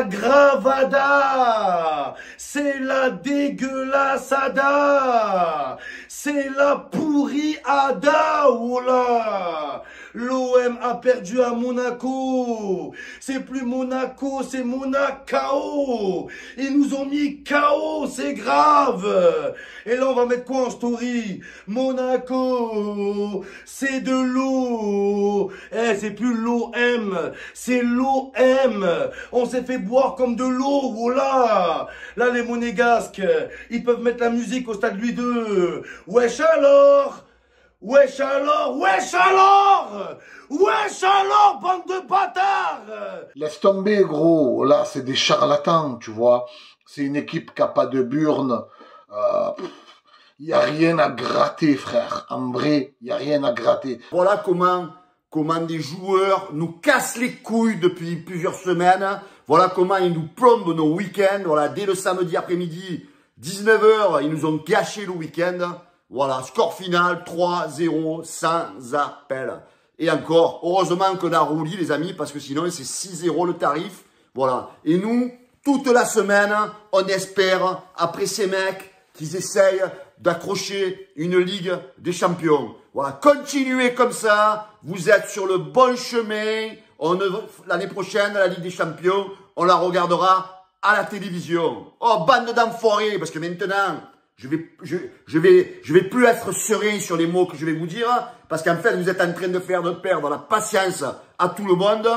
la gravada, c'est la dégueulassada, c'est la pourriada, oula. L'OM a perdu à Monaco. C'est plus Monaco, c'est Monaco. Ils nous ont mis KO, c'est grave. Et là, on va mettre quoi en story? Monaco, c'est de l'eau. Eh, c'est plus l'OM, c'est l'OM. On s'est fait boire comme de l'eau, voilà. Là, les Monégasques, ils peuvent mettre la musique au stade Louis II. Wesh alors? Wesh alors, wesh alors, wesh alors, bande de bâtards. Laisse tomber, gros. Là, c'est des charlatans, tu vois. C'est une équipe qui n'a pas de burne. Il n'y a rien à gratter, frère. En vrai, il n'y a rien à gratter. Voilà comment des joueurs nous cassent les couilles depuis plusieurs semaines. Voilà comment ils nous plombent nos week-ends. Voilà, dès le samedi après-midi, 19 h, ils nous ont gâché le week-end. Voilà, score final, 3-0, sans appel. Et encore, heureusement qu'on a rouli, les amis, parce que sinon, c'est 6-0 le tarif. Voilà. Et nous, toute la semaine, on espère, après ces mecs, qu'ils essayent d'accrocher une Ligue des Champions. Voilà, continuez comme ça. Vous êtes sur le bon chemin. L'année prochaine, la Ligue des Champions, on la regardera à la télévision. Oh, bande d'enfoirés, parce que maintenant... Je vais plus être serein sur les mots que je vais vous dire, parce qu'en fait, vous êtes en train de perdre la patience à tout le monde.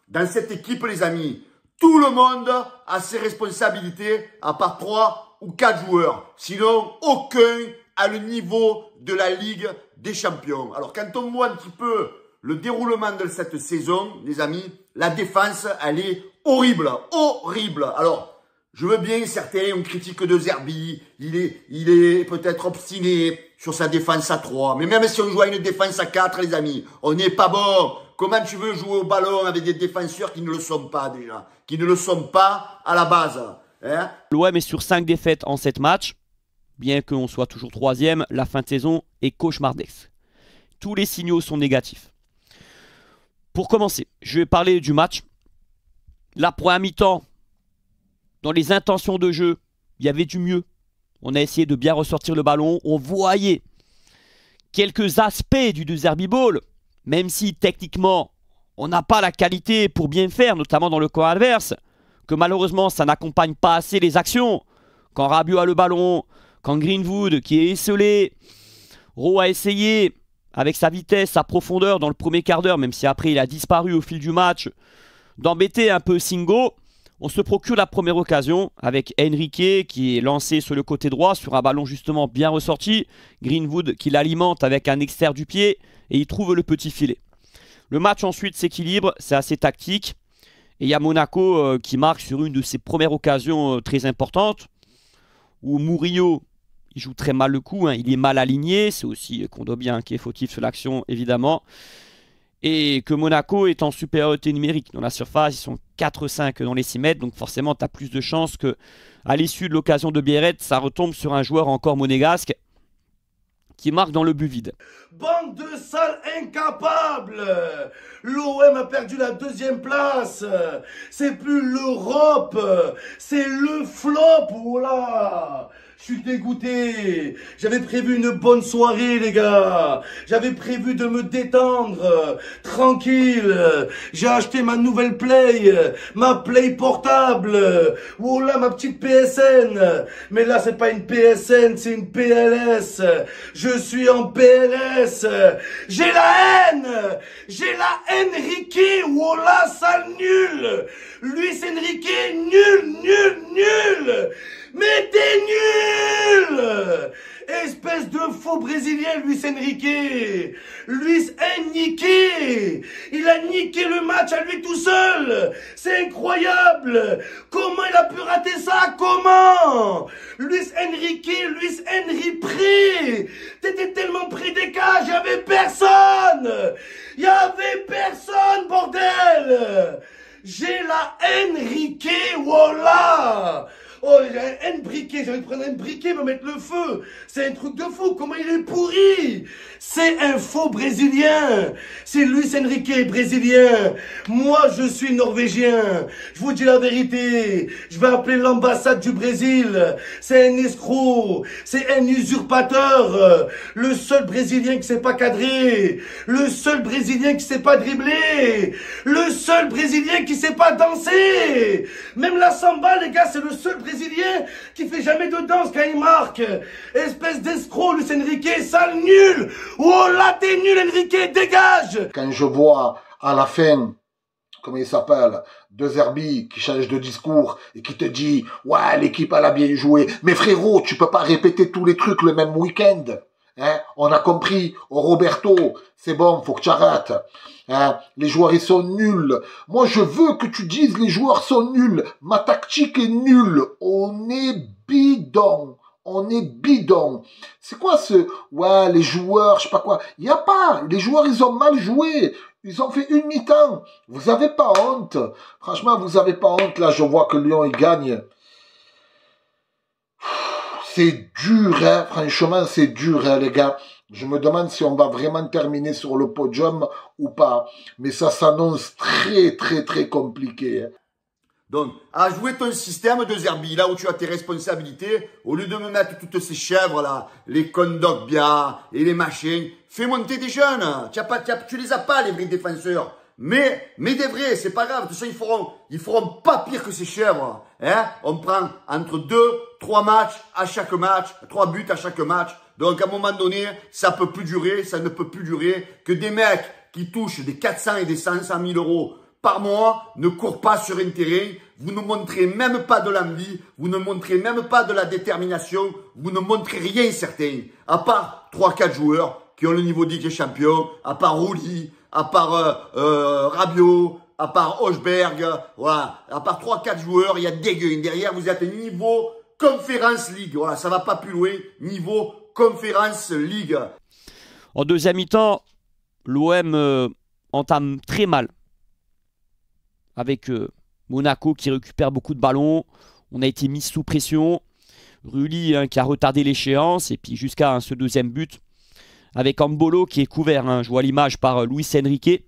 Dans cette équipe, les amis, tout le monde a ses responsabilités, à part 3 ou 4 joueurs. Sinon, aucun a le niveau de la Ligue des Champions. Alors, quand on voit un petit peu le déroulement de cette saison, les amis, la défense, elle est horrible, horrible. Alors, je veux bien, certains, on critique De Zerbi, il est peut-être obstiné sur sa défense à 3. Mais même si on joue à une défense à 4, les amis, on n'est pas bon. Comment tu veux jouer au ballon avec des défenseurs qui ne le sont pas déjà, qui ne le sont pas à la base, hein? L'OM est sur 5 défaites en 7 matchs. Bien qu'on soit toujours 3e, la fin de saison est cauchemardesque. Tous les signaux sont négatifs. Pour commencer, je vais parler du match. La première mi-temps, dans les intentions de jeu, il y avait du mieux. On a essayé de bien ressortir le ballon. On voyait quelques aspects du De Zerbi Ball, même si techniquement, on n'a pas la qualité pour bien faire, notamment dans le camp adverse, que malheureusement, ça n'accompagne pas assez les actions. Quand Rabiot a le ballon, quand Greenwood, qui est esselé, Rowe a essayé, avec sa vitesse, sa profondeur dans le premier quart d'heure, même si après il a disparu au fil du match, d'embêter un peu Singo. On se procure la première occasion avec Henrique qui est lancé sur le côté droit sur un ballon justement bien ressorti. Greenwood qui l'alimente avec un externe du pied et il trouve le petit filet. Le match ensuite s'équilibre, c'est assez tactique. Et il y a Monaco qui marque sur une de ses premières occasions très importantes où Murillo, il joue très mal le coup, hein, il est mal aligné. C'est aussi Kondogbia qui est fautif sur l'action évidemment. Et que Monaco est en supériorité numérique. Dans la surface, ils sont 4-5 dans les 6 mètres. Donc forcément, tu as plus de chances qu'à l'issue de l'occasion de Biarritz, ça retombe sur un joueur encore monégasque qui marque dans le but vide. Bande de sales incapables. L'OM a perdu la 2e place. C'est plus l'Europe, c'est le flop, voilà. Je suis dégoûté. J'avais prévu une bonne soirée, les gars. J'avais prévu de me détendre, tranquille. J'ai acheté ma nouvelle Play, ma Play portable. Voilà, ma petite PSN. Mais là, c'est pas une PSN, c'est une PLS. Je suis en PLS. J'ai la haine. J'ai la haine, Ricky. Voilà, sale nul. Luis Enrique, nul. Mais t'es nul! Espèce de faux brésilien, Luis Enrique! Luis Enrique! Il a niqué le match à lui tout seul! C'est incroyable! Comment il a pu rater ça? Comment? Luis Henry prêt! T'étais tellement près des cages, il y avait personne! Il y avait personne, bordel! J'ai la Enrique, voilà! Oh, un briquet, j'ai envie de prendre un briquet, me mettre le feu. C'est un truc de fou, comment il est pourri. C'est un faux Brésilien. C'est Luis Enrique, brésilien. Moi, je suis norvégien. Je vous dis la vérité. Je vais appeler l'ambassade du Brésil. C'est un escroc. C'est un usurpateur. Le seul Brésilien qui sait pas cadrer. Le seul Brésilien qui sait pas dribbler. Le seul Brésilien qui sait pas danser. Même la samba, les gars, c'est le seul Brésilien qui fait jamais de danse quand il marque. Espèce d'escroc, Luis Enrique, sale nul. Oh là, t'es nul, Enrique, dégage. Quand je vois à la fin, comment il s'appelle, De Zerbi qui change de discours et qui te dit « Ouais, l'équipe, elle a bien joué. » Mais frérot, tu peux pas répéter tous les trucs le même week-end. Hein? On a compris. Oh, Roberto, c'est bon, faut que tu arrêtes. Hein? Les joueurs, ils sont nuls. Moi, je veux que tu dises les joueurs sont nuls. Ma tactique est nulle. On est bidon. On est bidon. C'est quoi ce... Ouais, les joueurs, je sais pas quoi. Il n'y a pas. Les joueurs, ils ont mal joué. Ils ont fait une mi-temps. Vous avez pas honte. Franchement, vous avez pas honte. Là, je vois que Lyon, il gagne. C'est dur, hein. Franchement, c'est dur, hein, les gars. Je me demande si on va vraiment terminer sur le podium ou pas. Mais ça s'annonce très, très, très compliqué. Hein. Donc, à jouer ton système de Zerbi, là où tu as tes responsabilités, au lieu de me mettre toutes ces chèvres là, les Kondogbia et les machins, fais monter des jeunes. Tu les as pas, les vrais défenseurs. Mais des vrais, c'est pas grave. Tout ça, ils feront pas pire que ces chèvres. Hein? On prend entre 2, 3 matchs à chaque match, 3 buts à chaque match. Donc, à un moment donné, ça peut plus durer, ça ne peut plus durer que des mecs qui touchent des 400 et des 500 000 euros par mois ne courent pas sur un terrain. Vous ne montrez même pas de l'envie, vous ne montrez même pas de la détermination, vous ne montrez rien certain. À part 3-4 joueurs qui ont le niveau de Ligue des Champions, à part Rouli, à part Rabiot, à part Hochberg, voilà. À part 3-4 joueurs, il y a des gueules. Derrière, vous êtes niveau Conference League. Voilà, ça va pas plus loin. Niveau Conference League. En deuxième mi-temps, l'OM entame très mal. Avec Monaco qui récupère beaucoup de ballons. On a été mis sous pression. Rulli qui a retardé l'échéance. Et puis jusqu'à ce deuxième but. Avec Ambolo qui est couvert. Je vois l'image par Luis Enrique.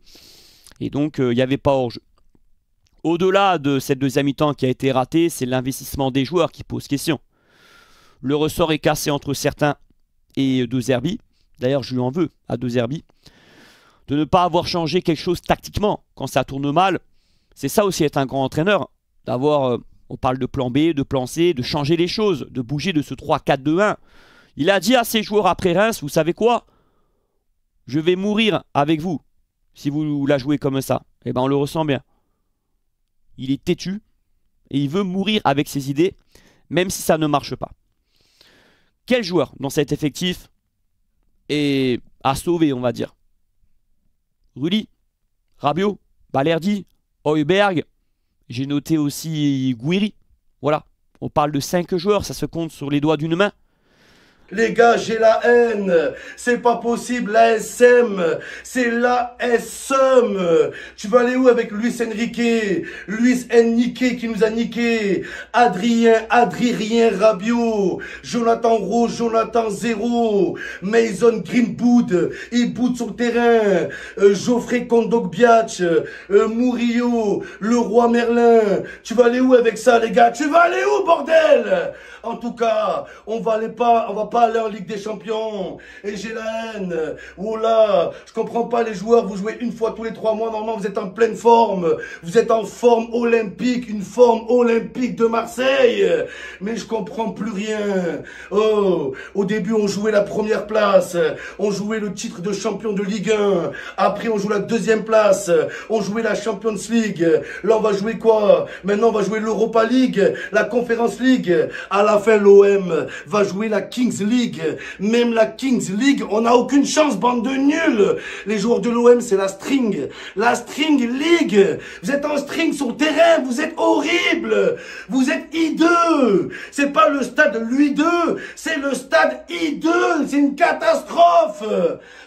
Et donc il n'y avait pas hors-jeu. Au-delà de cette deuxième mi-temps qui a été ratée, c'est l'investissement des joueurs qui pose question. Le ressort est cassé entre certains et De Zerbi. D'ailleurs, je lui en veux à De Zerbi. De ne pas avoir changé quelque chose tactiquement quand ça tourne mal. C'est ça aussi être un grand entraîneur, d'avoir, on parle de plan B, de plan C, de changer les choses, de bouger de ce 3-4-2-1. Il a dit à ses joueurs après Reims, vous savez quoi? Je vais mourir avec vous, si vous la jouez comme ça. Eh bien on le ressent bien. Il est têtu, et il veut mourir avec ses idées, même si ça ne marche pas. Quel joueur dans cet effectif est à sauver, on va dire? Rulli, Rabiot, Balerdi, Højbjerg, j'ai noté aussi Guiri. Voilà, on parle de 5 joueurs, ça se compte sur les doigts d'une main. Les gars, j'ai la haine. C'est pas possible, l'ASM. C'est l'ASM. Tu vas aller où avec Luis Enrique? Luis Enrique qui nous a niqué. Adrien Rabiot. Jonathan Rose, Jonathan Zéro. Mason Greenwood. Il boude sur le terrain. Geoffrey Kondogbia. Murillo. Leroy Merlin. Tu vas aller où avec ça, les gars? Tu vas aller où, bordel? En tout cas, on va pas aller en Ligue des Champions. Et j'ai la haine. Oh là, je comprends pas les joueurs. Vous jouez une fois tous les 3 mois. Normalement, vous êtes en pleine forme. Vous êtes en forme olympique. Une forme olympique de Marseille. Mais je comprends plus rien. Oh, au début, on jouait la première place. On jouait le titre de champion de Ligue 1. Après, on joue la deuxième place. On jouait la Champions League. Là, on va jouer quoi? Maintenant, on va jouer l'Europa League, la Conference League. À la fin, l'OM va jouer la Kings League, même la Kings League, on n'a aucune chance, bande de nuls. Les joueurs de l'OM, c'est la String League. Vous êtes en string sur le terrain, vous êtes horrible. Vous êtes hideux. C'est pas le stade Louis II, c'est le stade hideux. C'est une catastrophe.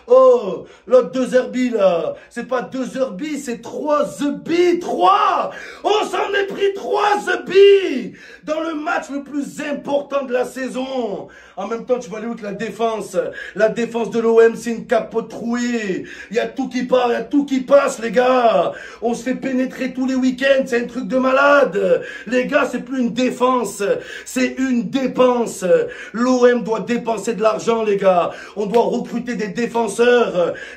Oh, l'autre 2 Herbie là, c'est pas 2 Herbie, c'est 3 The Bee, 3. On s'en est pris 3 The Bee dans le match le plus important de la saison. En même temps, tu vas aller où avec la défense? La défense de l'OM, c'est une capote trouée. Il y a tout qui part, il y a tout qui passe, les gars. On se fait pénétrer tous les week-ends, c'est un truc de malade. Les gars, c'est plus une défense, c'est une dépense. L'OM doit dépenser de l'argent, les gars. On doit recruter des défenseurs.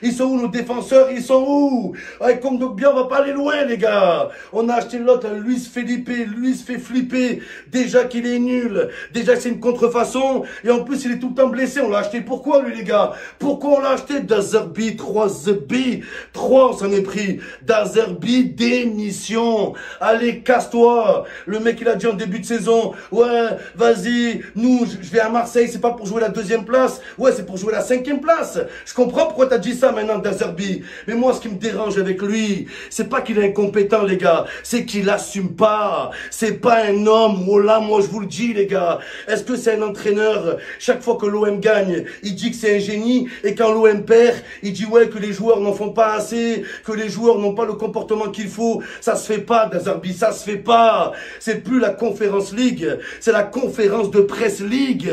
Ils sont où nos défenseurs? Ils sont où? Avec comme bien, on va pas aller loin, les gars. On a acheté l'autre, Luis Felipe. Lui, il se fait flipper. Déjà qu'il est nul. Déjà que c'est une contrefaçon. Et en plus, il est tout le temps blessé. On l'a acheté pourquoi, lui, les gars? Pourquoi on l'a acheté? Dazerby, 3 The Bee. 3, on s'en est pris. Dazerby, démission. Allez, casse-toi. Le mec, il a dit en début de saison, ouais, vas-y, nous, je vais à Marseille, c'est pas pour jouer la 2e place. Ouais, c'est pour jouer la 5e place. Je comprends pourquoi t'as dit ça maintenant, Dazerby. Mais moi, ce qui me dérange avec lui, c'est pas qu'il est incompétent, les gars. C'est qu'il assume pas. C'est pas un homme. Voilà, moi, je vous le dis, les gars. Est-ce que c'est un entraîneur? Chaque fois que l'OM gagne, il dit que c'est un génie. Et quand l'OM perd, il dit ouais, que les joueurs n'en font pas assez, que les joueurs n'ont pas le comportement qu'il faut. Ça se fait pas, Dazerby. Ça se fait pas. C'est plus la Conférence League. C'est la conférence de presse League.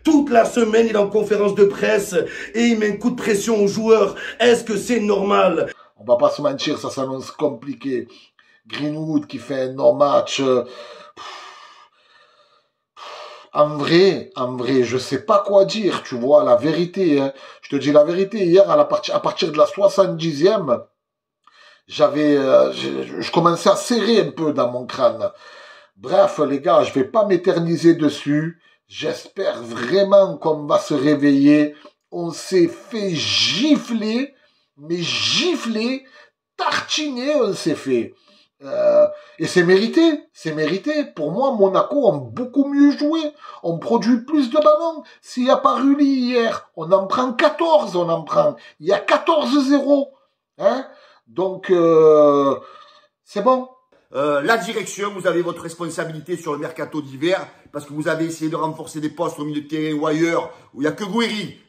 Toute la semaine, il est en conférence de presse et il met un coup de pression aux joueurs. Est-ce que c'est normal? On va pas se mentir, ça s'annonce compliqué. Greenwood qui fait un non-match. En vrai, je sais pas quoi dire, tu vois, la vérité. Hein. Je te dis la vérité, hier, à partir de la 70e, je commençais à serrer un peu dans mon crâne. Bref, les gars, je vais pas m'éterniser dessus. J'espère vraiment qu'on va se réveiller. On s'est fait gifler, mais gifler, tartiner, on s'est fait. Et c'est mérité. Pour moi, Monaco ont beaucoup mieux joué. On produit plus de ballons. S'il n'y a pas Rulli hier, on en prend 14, Il y a 14-0. Hein? Donc, c'est bon. La direction, vous avez votre responsabilité sur le mercato d'hiver parce que vous avez essayé de renforcer des postes au milieu de terrain ou ailleurs où il n'y a que Gouiri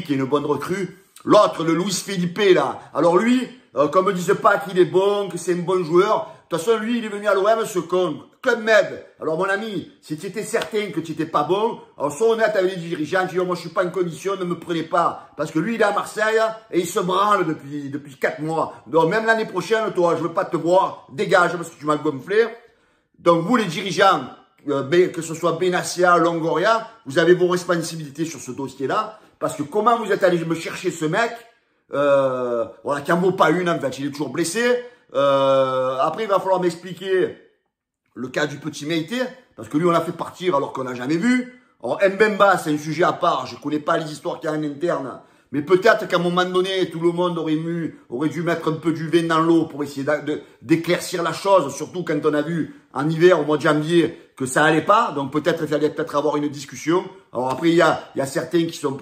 qui est une bonne recrue. L'autre, le Luis Felipe là. Alors lui, qu'on me dise pas qu'il est bon, que c'est un bon joueur. De toute façon, lui, il est venu à l'OM, ce con. Club Med. Alors, mon ami, si tu étais certain que tu n'étais pas bon, alors sois honnête avec les dirigeants, tu dis, oh, moi, je suis pas en condition, ne me prenez pas. Parce que lui, il est à Marseille et il se branle depuis 4 mois. Donc, même l'année prochaine, toi, je veux pas te voir, dégage parce que tu m'as gonflé. Donc, vous, les dirigeants, que ce soit Benassia, Longoria, vous avez vos responsabilités sur ce dossier-là. Parce que comment vous êtes allé me chercher ce mec, voilà, qui en vaut pas une, en fait, il est toujours blessé. Après, il va falloir m'expliquer le cas du petit Meïté, parce que lui, on l'a fait partir alors qu'on l'a jamais vu. Alors, Mbemba, c'est un sujet à part. Je connais pas les histoires qu'il y a en interne. Mais peut-être qu'à un moment donné, tout le monde aurait dû mettre un peu du vin dans l'eau pour essayer d'éclaircir la chose. Surtout quand on a vu en hiver, au mois de janvier, que ça allait pas. Donc peut-être il fallait avoir une discussion. Alors après, il y a certains qui sont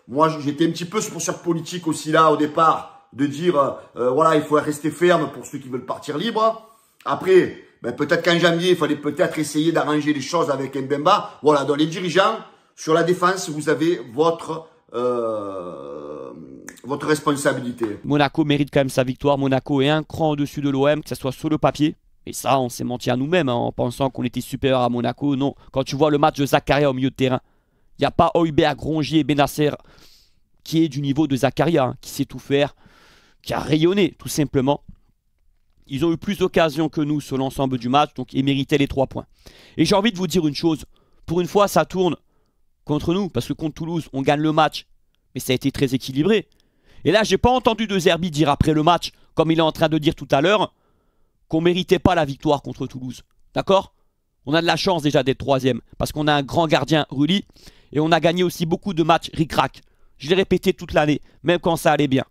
moi, j'étais un petit peu sur politique aussi là, au départ, de dire, voilà, il faut rester ferme pour ceux qui veulent partir libre. Après, ben, peut-être qu'en janvier, il fallait peut-être essayer d'arranger les choses avec Mbemba. Voilà, donc les dirigeants, sur la défense, vous avez votre responsabilité. Monaco mérite quand même sa victoire. Monaco est un cran au-dessus de l'OM, que ce soit sur le papier. Et ça, on s'est menti à nous-mêmes hein, en pensant qu'on était supérieur à Monaco. Non, quand tu vois le match de Zakaria au milieu de terrain, il n'y a pas Højbjerg, Rongier, Benasser qui est du niveau de Zakaria, hein, qui sait tout faire, qui a rayonné tout simplement. Ils ont eu plus d'occasions que nous sur l'ensemble du match, donc ils méritaient les 3 points. Et j'ai envie de vous dire une chose, pour une fois ça tourne contre nous, parce que contre Toulouse, on gagne le match, mais ça a été très équilibré. Et là, j'ai pas entendu De Zerbi dire après le match, comme il est en train de dire tout à l'heure, qu'on méritait pas la victoire contre Toulouse. D'accord? On a de la chance déjà d'être 3e, parce qu'on a un grand gardien, Rulli, et on a gagné aussi beaucoup de matchs ric-rac. Je l'ai répété toute l'année, même quand ça allait bien.